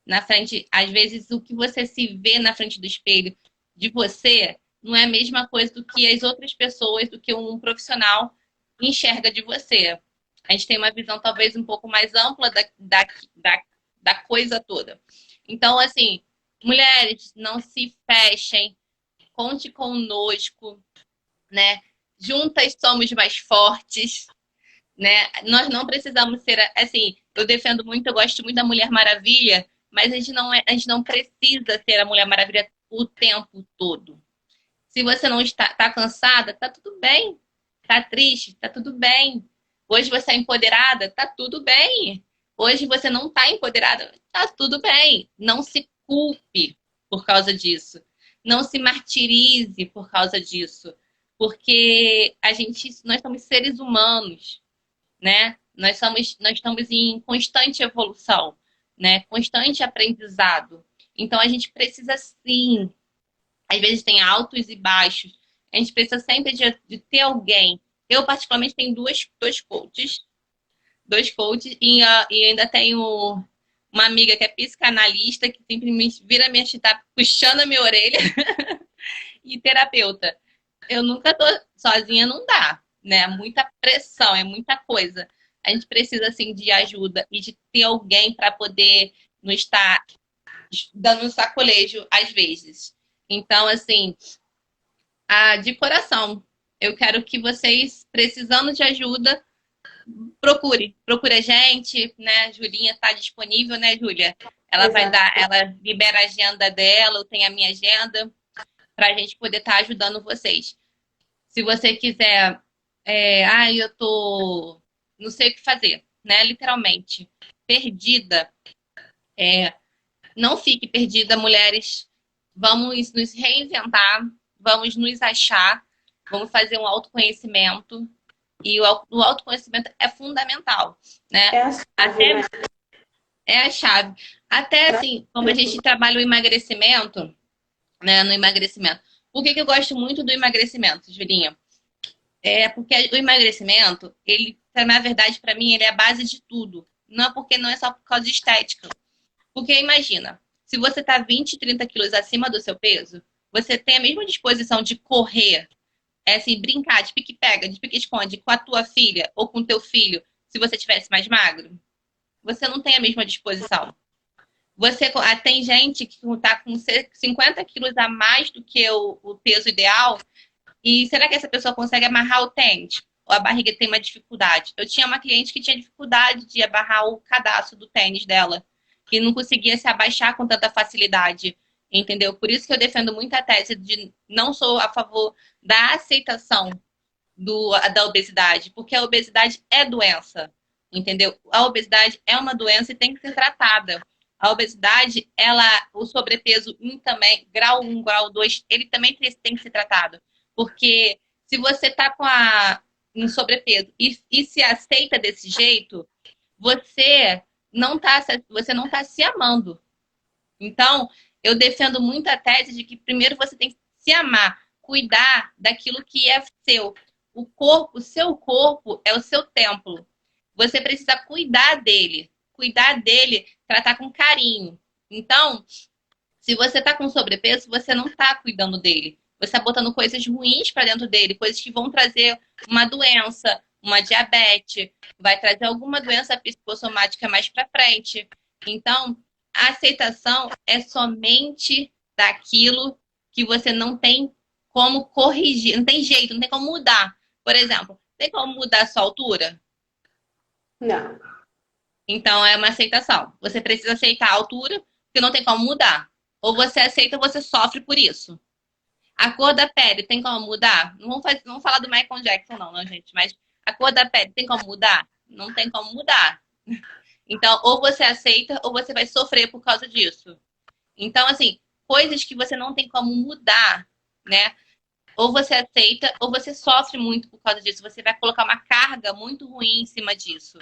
na frente. Às vezes o que você se vê na frente do espelho de você não é a mesma coisa do que as outras pessoas, do que um profissional enxerga de você. A gente tem uma visão talvez um pouco mais ampla da coisa toda. Então, assim, mulheres, não se fechem, conte conosco, né? Juntas somos mais fortes, né? Nós não precisamos ser assim. Eu defendo muito, eu gosto muito da Mulher Maravilha, mas a gente não precisa ser a Mulher Maravilha o tempo todo. Se você não tá cansada, tá tudo bem. Tá triste, tá tudo bem. Hoje você é empoderada, tá tudo bem. Hoje você não tá empoderada, tá tudo bem. Não se culpe por causa disso. Não se martirize por causa disso. Porque nós somos seres humanos, né? Nós estamos em constante evolução, né? Constante aprendizado. Então a gente precisa sim, às vezes tem altos e baixos. A gente precisa sempre de ter alguém. Eu, particularmente, tenho dois coaches, e ainda tenho uma amiga que é psicanalista, que sempre me vira minha chita, puxando a minha orelha, e terapeuta. Eu nunca tô sozinha, não dá, né? É muita pressão, é muita coisa. A gente precisa, assim, de ajuda e de ter alguém para poder nos estar dando um sacolejo às vezes. Então, assim, de coração, eu quero que vocês, precisando de ajuda, procure a gente, né? Julinha está disponível, né, Júlia? Ela vai Exato. ela libera a agenda dela, eu tenho a minha agenda, para a gente poder estar ajudando vocês. Se você quiser, eu tô, não sei o que fazer, né? Literalmente, perdida. Não fique perdida, mulheres. Vamos nos reinventar, vamos nos achar, vamos fazer um autoconhecimento. E o autoconhecimento é fundamental, né? É a chave, Até né? é a chave. Até assim, como a gente trabalha o emagrecimento, né? No emagrecimento. Por que eu gosto muito do emagrecimento, Julinha? É porque o emagrecimento, ele, na verdade, para mim, ele é a base de tudo. Não é só por causa de estética. Porque imagina, se você tá 20, 30 quilos acima do seu peso, você tem a mesma disposição de correr, assim, brincar de pique-pega, de pique-esconde com a tua filha ou com o teu filho, se você tivesse mais magro? Você não tem a mesma disposição. Tem gente que tá com 50 quilos a mais do que o peso ideal, e será que essa pessoa consegue amarrar o tênis? Ou a barriga tem uma dificuldade? Eu tinha uma cliente que tinha dificuldade de amarrar o cadastro do tênis dela, que não conseguia se abaixar com tanta facilidade, entendeu? Por isso que eu defendo muito a tese de não sou a favor da aceitação da obesidade, porque a obesidade é doença, entendeu? A obesidade é uma doença e tem que ser tratada. A obesidade, o sobrepeso também, grau 1, grau 2, ele também tem que ser tratado. Porque se você tá em sobrepeso e se aceita desse jeito, você você não tá se amando. Então, eu defendo muito a tese de que primeiro você tem que se amar, cuidar daquilo que é seu. O seu corpo é o seu templo. Você precisa cuidar dele, tratar com carinho. Então, se você tá com sobrepeso, você não tá cuidando dele. Você tá botando coisas ruins para dentro dele, coisas que vão trazer uma doença, uma diabetes, vai trazer alguma doença psicossomática mais para frente. Então, a aceitação é somente daquilo que você não tem como corrigir, não tem jeito, não tem como mudar. Por exemplo, tem como mudar a sua altura? Não. Então é uma aceitação. Você precisa aceitar a altura, porque não tem como mudar. Ou você aceita ou você sofre por isso. A cor da pele tem como mudar? Não vamos falar do Michael Jackson, não, gente? Mas a cor da pele tem como mudar? Não tem como mudar. Então, ou você aceita ou você vai sofrer por causa disso. Então, assim, coisas que você não tem como mudar, né? Ou você aceita ou você sofre muito por causa disso. Você vai colocar uma carga muito ruim em cima disso.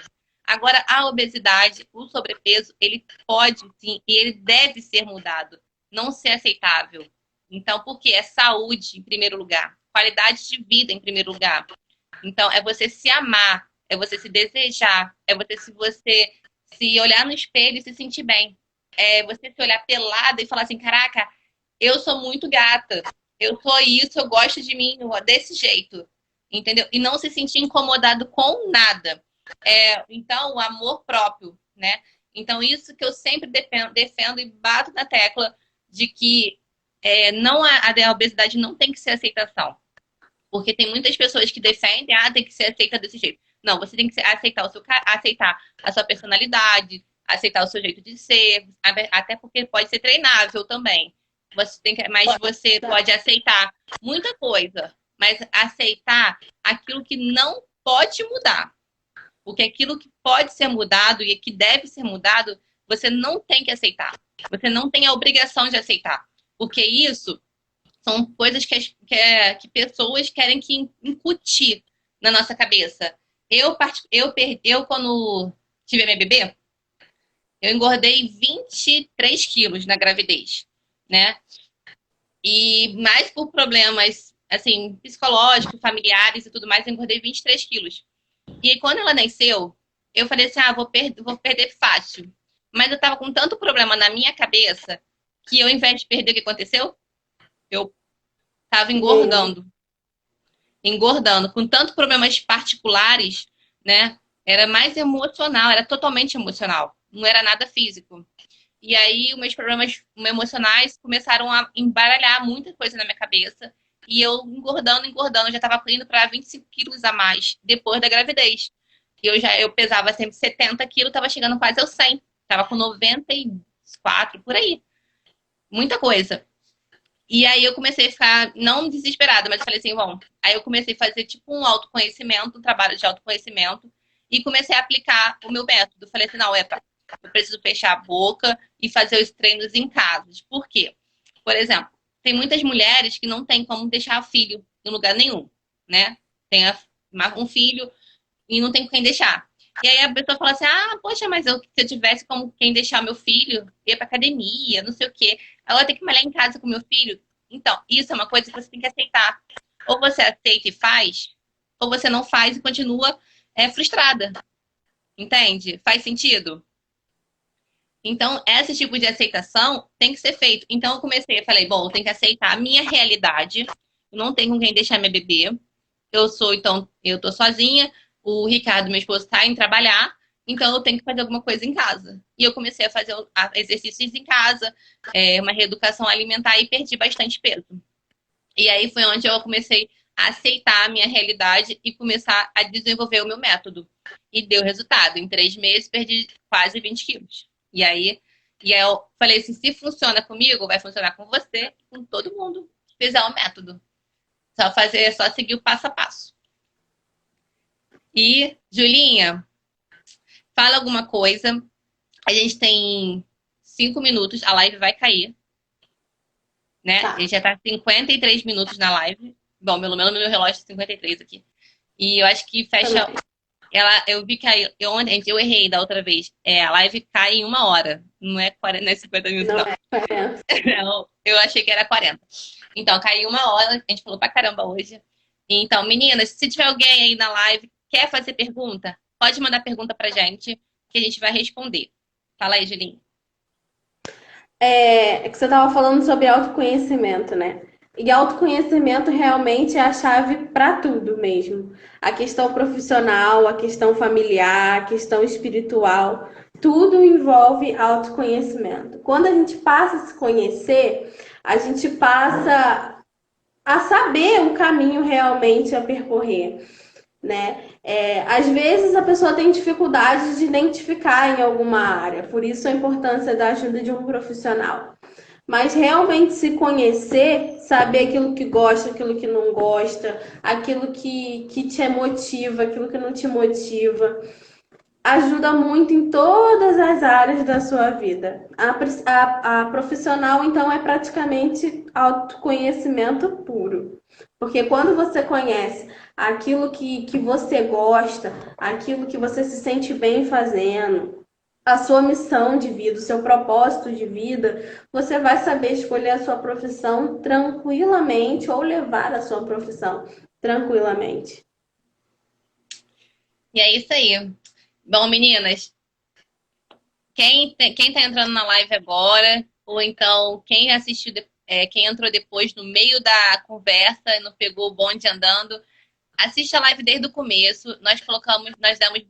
Agora, a obesidade, o sobrepeso, ele pode sim e ele deve ser mudado. Não ser aceitável. Então, por quê? É saúde em primeiro lugar, qualidade de vida em primeiro lugar. Então, é você se amar, é você se desejar, é você se olhar no espelho e se sentir bem. É você se olhar pelada e falar assim, caraca, eu sou muito gata, eu sou isso, eu gosto de mim desse jeito, entendeu? E não se sentir incomodado com nada. Então, o amor próprio, né? Então, isso que eu sempre defendo e bato na tecla de que não a obesidade não tem que ser aceitação. Porque tem muitas pessoas que defendem, tem que ser aceita desse jeito. Não, você tem que aceitar aceitar a sua personalidade, aceitar o seu jeito de ser, até porque pode ser treinável também. Mas você pode aceitar muita coisa, mas aceitar aquilo que não pode mudar. Porque aquilo que pode ser mudado e que deve ser mudado, você não tem que aceitar. Você não tem a obrigação de aceitar. Porque isso são coisas que pessoas querem que incutir na nossa cabeça. Eu quando tive minha bebê, eu engordei 23 quilos na gravidez, né? E mais por problemas, assim, psicológicos, familiares e tudo mais, eu engordei 23 quilos. E aí, quando ela nasceu, eu falei assim, vou perder fácil. Mas eu tava com tanto problema na minha cabeça que eu, ao invés de perder, o que aconteceu? Eu tava engordando. Engordando. Com tanto problemas particulares, né? Era mais emocional, era totalmente emocional. Não era nada físico. E aí, os meus problemas emocionais começaram a embaralhar muita coisa na minha cabeça. E eu engordando, engordando, já estava indo para 25 quilos a mais depois da gravidez. Eu pesava sempre 70 quilos, estava chegando quase aos 100. Estava com 94, por aí. Muita coisa. E aí eu comecei a ficar, não desesperada, mas eu falei assim, bom. Aí eu comecei a fazer tipo um autoconhecimento, um trabalho de autoconhecimento. E comecei a aplicar o meu método. Falei assim, não, eu preciso fechar a boca e fazer os treinos em casa. Por quê? Por exemplo, tem muitas mulheres que não tem como deixar filho em lugar nenhum, né? Tem um filho e não tem com quem deixar. E aí a pessoa fala assim, poxa, mas se eu tivesse como quem deixar meu filho, ia pra academia, não sei o quê. Agora tem que malhar em casa com meu filho. Então, isso é uma coisa que você tem que aceitar. Ou você aceita e faz, ou você não faz e continua frustrada. Entende? Faz sentido? Então, esse tipo de aceitação tem que ser feito. Então, eu falei, bom, eu tenho que aceitar a minha realidade. Eu não tenho com quem deixar minha bebê. Eu tô sozinha. O Ricardo, meu esposo, tá em trabalhar. Então, eu tenho que fazer alguma coisa em casa. E eu comecei a fazer exercícios em casa, uma reeducação alimentar e perdi bastante peso. E aí foi onde eu comecei a aceitar a minha realidade e começar a desenvolver o meu método. E deu resultado. Em 3 meses, perdi quase 20 quilos. E aí eu falei assim, se funciona comigo, vai funcionar com você, com todo mundo que fizer o método. Só seguir o passo a passo. E, Julinha, fala alguma coisa. A gente tem 5 minutos, a live vai cair, né? Tá. A gente já tá 53 minutos na live. Bom, pelo menos no meu relógio é 53 aqui. E eu acho que fecha. Eu vi que eu errei da outra vez. A live cai em 1 hora. Não é 40, não é 50 minutos, Não não. é 40. Não, eu achei que era 40. Então, caiu 1 hora. A gente falou pra caramba hoje. Então, meninas, se tiver alguém aí na live quer fazer pergunta, pode mandar pergunta pra gente que a gente vai responder. Fala aí, Julinha. É que você estava falando sobre autoconhecimento, né? E autoconhecimento realmente é a chave para tudo mesmo. A questão profissional, a questão familiar, a questão espiritual, tudo envolve autoconhecimento. Quando a gente passa a se conhecer, a gente passa a saber o caminho realmente a percorrer, né? Às vezes a pessoa tem dificuldade de identificar em alguma área, por isso a importância da ajuda de um profissional. Mas realmente se conhecer, saber aquilo que gosta, aquilo que não gosta, aquilo que te motiva, aquilo que não te motiva, ajuda muito em todas as áreas da sua vida. A profissional, então, é praticamente autoconhecimento puro. Porque quando você conhece aquilo que você gosta, aquilo que você se sente bem fazendo, a sua missão de vida, o seu propósito de vida, você vai saber escolher a sua profissão tranquilamente ou levar a sua profissão tranquilamente. E é isso aí. Bom, meninas, quem tá entrando na live agora, ou então quem assistiu, quem entrou depois no meio da conversa e não pegou o bonde andando, assiste a live desde o começo. Nós demos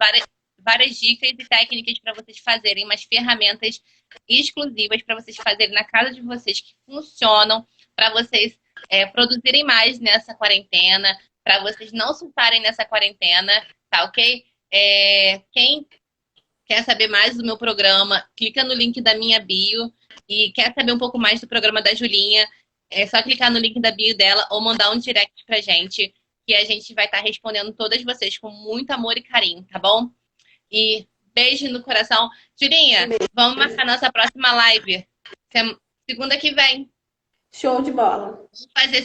várias dicas e técnicas para vocês fazerem, umas ferramentas exclusivas para vocês fazerem na casa de vocês que funcionam, para vocês produzirem mais nessa quarentena, para vocês não surtarem nessa quarentena, tá ok? Quem quer saber mais do meu programa, clica no link da minha bio. E quer saber um pouco mais do programa da Julinha, é só clicar no link da bio dela ou mandar um direct pra gente, que a gente vai estar respondendo todas vocês com muito amor e carinho, tá bom? E beijo no coração. Julinha, vamos marcar nossa próxima live. Segunda que vem. Show de bola. Vamos fazer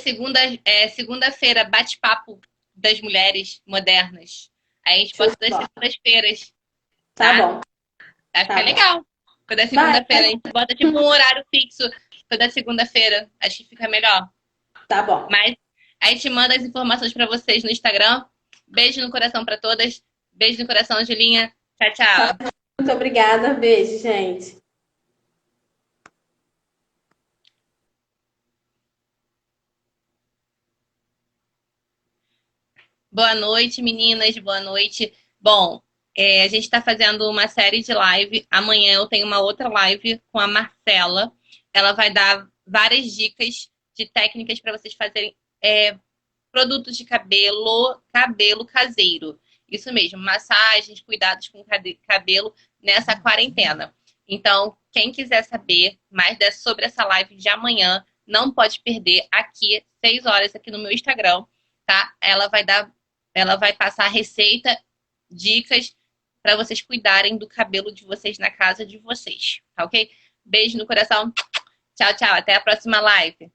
segunda-feira, bate-papo das mulheres modernas. Aí a gente bota das segundas-feiras. Tá bom. Vai ficar legal. Toda segunda-feira. A gente bota tipo um horário fixo toda segunda-feira. Acho que fica melhor. Tá bom. Mas a gente manda as informações pra vocês no Instagram. Beijo no coração pra todas. Beijo no coração, Julinha. Tchau, tchau. Muito obrigada. Beijo, gente. Boa noite, meninas. Boa noite. Bom, a gente está fazendo uma série de live. Amanhã eu tenho uma outra live com a Marcela. Ela vai dar várias dicas de técnicas para vocês fazerem produtos de cabelo caseiro. Isso mesmo, massagens, cuidados com cabelo nessa quarentena. Então, quem quiser saber mais sobre essa live de amanhã, não pode perder aqui, 6 horas, aqui no meu Instagram, tá? Ela vai passar receita, dicas para vocês cuidarem do cabelo de vocês na casa de vocês, tá ok? Beijo no coração. Tchau, tchau. Até a próxima live.